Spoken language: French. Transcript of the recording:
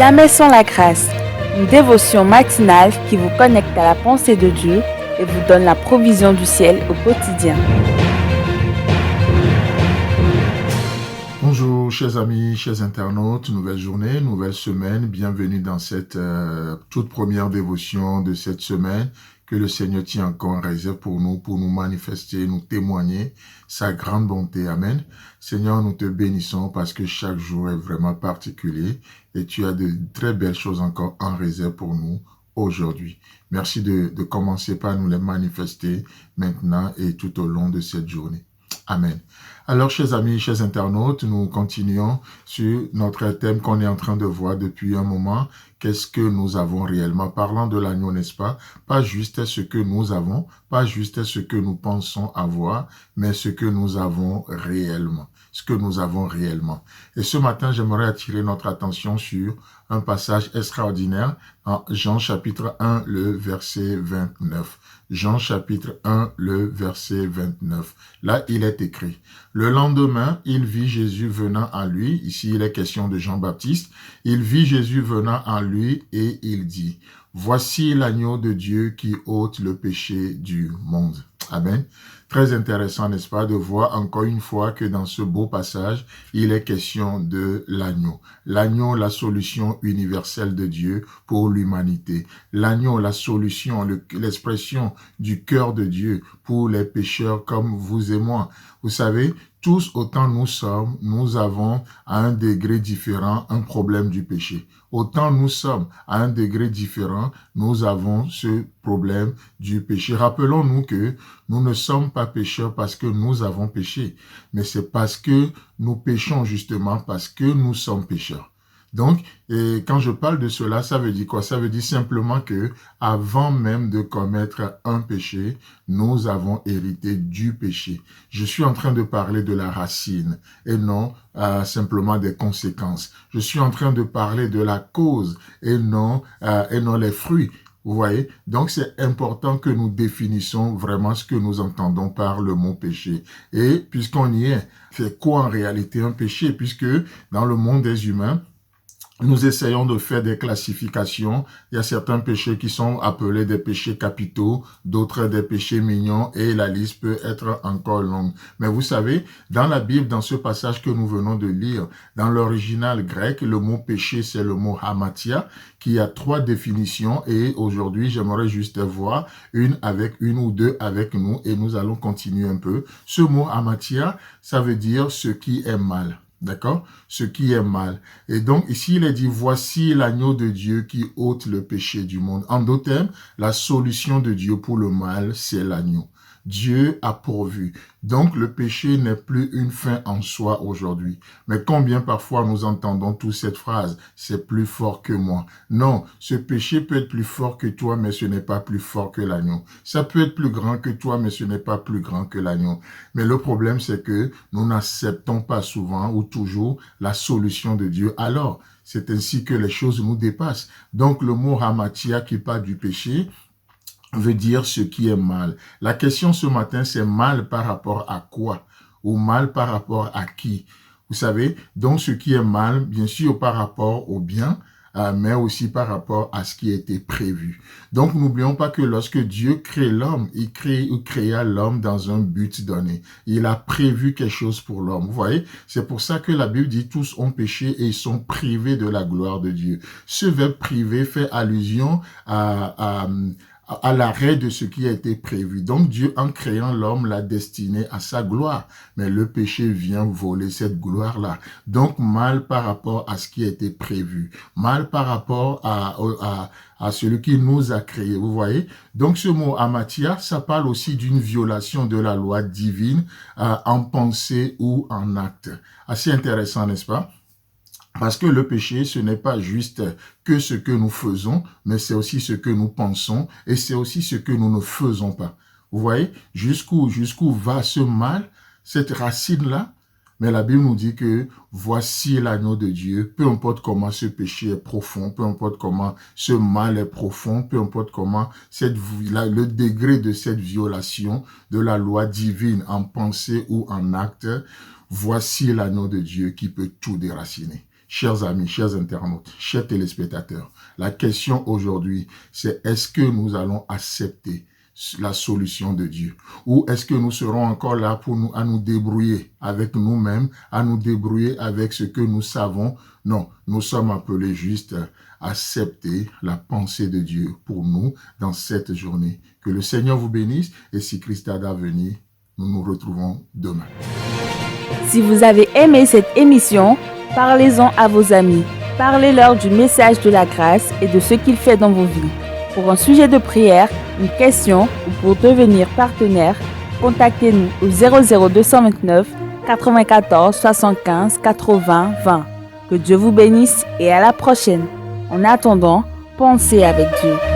Jamais sans la grâce, une dévotion matinale qui vous connecte à la pensée de Dieu et vous donne la provision du ciel au quotidien. Bonjour chers amis, chers internautes, nouvelle journée, nouvelle semaine, bienvenue dans cette toute première dévotion de cette semaine que le Seigneur tient encore en réserve pour nous manifester, nous témoigner sa grande bonté. Amen. Seigneur, nous te bénissons parce que chaque jour est vraiment particulier et tu as de très belles choses encore en réserve pour nous aujourd'hui. Merci de commencer par nous les manifester maintenant et tout au long de cette journée. Amen. Alors, chers amis, chers internautes, nous continuons sur notre thème qu'on est en train de voir depuis un moment. Qu'est-ce que nous avons réellement? Parlant de l'agneau, n'est-ce pas? Pas juste ce que nous avons, pas juste ce que nous pensons avoir, mais ce que nous avons réellement. Ce que nous avons réellement. Et ce matin, j'aimerais attirer notre attention sur un passage extraordinaire en Jean chapitre 1, le verset 29. Jean chapitre 1, le verset 29. Là, il est écrit: le lendemain, il vit Jésus venant à lui. Ici, il est question de Jean-Baptiste. Il vit Jésus venant à lui et il dit: voici l'agneau de Dieu qui ôte le péché du monde. Amen. Très intéressant, n'est-ce pas, de voir encore une fois que dans ce beau passage, il est question de l'agneau. L'agneau, la solution universelle de Dieu pour l'humanité. L'agneau, la solution, l'expression du cœur de Dieu pour les pécheurs comme vous et moi. Vous savez, tous autant nous sommes, nous avons à un degré différent un problème du péché. Autant nous sommes à un degré différent, nous avons ce problème du péché. Rappelons-nous que nous ne sommes pas pécheurs parce que nous avons péché, mais c'est parce que nous péchons justement parce que nous sommes pécheurs. Donc, quand je parle de cela, ça veut dire quoi? Ça veut dire simplement que avant même de commettre un péché, nous avons hérité du péché. Je suis en train de parler de la racine et non simplement des conséquences. Je suis en train de parler de la cause et non les fruits. Vous voyez? Donc, c'est important que nous définissons vraiment ce que nous entendons par le mot péché. Et puisqu'on y est, c'est quoi en réalité un péché? Puisque dans le monde des humains, nous essayons de faire des classifications. Il y a certains péchés qui sont appelés des péchés capitaux, d'autres des péchés mignons, et la liste peut être encore longue. Mais vous savez, dans la Bible, dans ce passage que nous venons de lire, dans l'original grec, le mot péché, c'est le mot hamatia, qui a 3 définitions, et aujourd'hui, j'aimerais juste voir une ou deux avec nous, et nous allons continuer un peu. Ce mot hamatia, ça veut dire ce qui est mal. D'accord? Ce qui est mal. Et donc, ici, il est dit, voici l'agneau de Dieu qui ôte le péché du monde. En d'autres termes, la solution de Dieu pour le mal, c'est l'agneau. Dieu a pourvu. Donc, le péché n'est plus une fin en soi aujourd'hui. Mais combien parfois nous entendons toute cette phrase, c'est plus fort que moi. Non, ce péché peut être plus fort que toi, mais ce n'est pas plus fort que l'agneau. Ça peut être plus grand que toi, mais ce n'est pas plus grand que l'agneau. Mais le problème, c'est que nous n'acceptons pas souvent ou toujours la solution de Dieu. Alors, c'est ainsi que les choses nous dépassent. Donc, le mot hamatia qui parle du péché veut dire ce qui est mal. La question ce matin, c'est mal par rapport à quoi? Ou mal par rapport à qui? Vous savez, donc ce qui est mal, bien sûr par rapport au bien, mais aussi par rapport à ce qui a été prévu. Donc, n'oublions pas que lorsque Dieu crée l'homme, il créa l'homme dans un but donné. Il a prévu quelque chose pour l'homme. Vous voyez, c'est pour ça que la Bible dit tous ont péché et ils sont privés de la gloire de Dieu. Ce verbe privé fait allusion à l'arrêt de ce qui a été prévu. Donc Dieu, en créant l'homme, l'a destiné à sa gloire. Mais le péché vient voler cette gloire-là. Donc mal par rapport à ce qui a été prévu. Mal par rapport à celui qui nous a créés. Vous voyez? Donc ce mot hamatia, ça parle aussi d'une violation de la loi divine en pensée ou en acte. Assez intéressant, n'est-ce pas? Parce que le péché, ce n'est pas juste que ce que nous faisons, mais c'est aussi ce que nous pensons et c'est aussi ce que nous ne faisons pas. Vous voyez, jusqu'où va ce mal, cette racine-là? Mais la Bible nous dit que voici l'agneau de Dieu, peu importe comment ce péché est profond, peu importe comment ce mal est profond, peu importe comment le degré de cette violation de la loi divine en pensée ou en acte, voici l'agneau de Dieu qui peut tout déraciner. Chers amis, chers internautes, chers téléspectateurs, la question aujourd'hui, c'est est-ce que nous allons accepter la solution de Dieu? Ou est-ce que nous serons encore là à nous débrouiller avec nous-mêmes, à nous débrouiller avec ce que nous savons? Non, nous sommes appelés juste à accepter la pensée de Dieu pour nous dans cette journée. Que le Seigneur vous bénisse et si Christ a à venir, nous nous retrouvons demain. Si vous avez aimé cette émission, parlez-en à vos amis. Parlez-leur du message de la grâce et de ce qu'il fait dans vos vies. Pour un sujet de prière, une question ou pour devenir partenaire, contactez-nous au 00229 94 75 80 20. Que Dieu vous bénisse et à la prochaine. En attendant, pensez avec Dieu.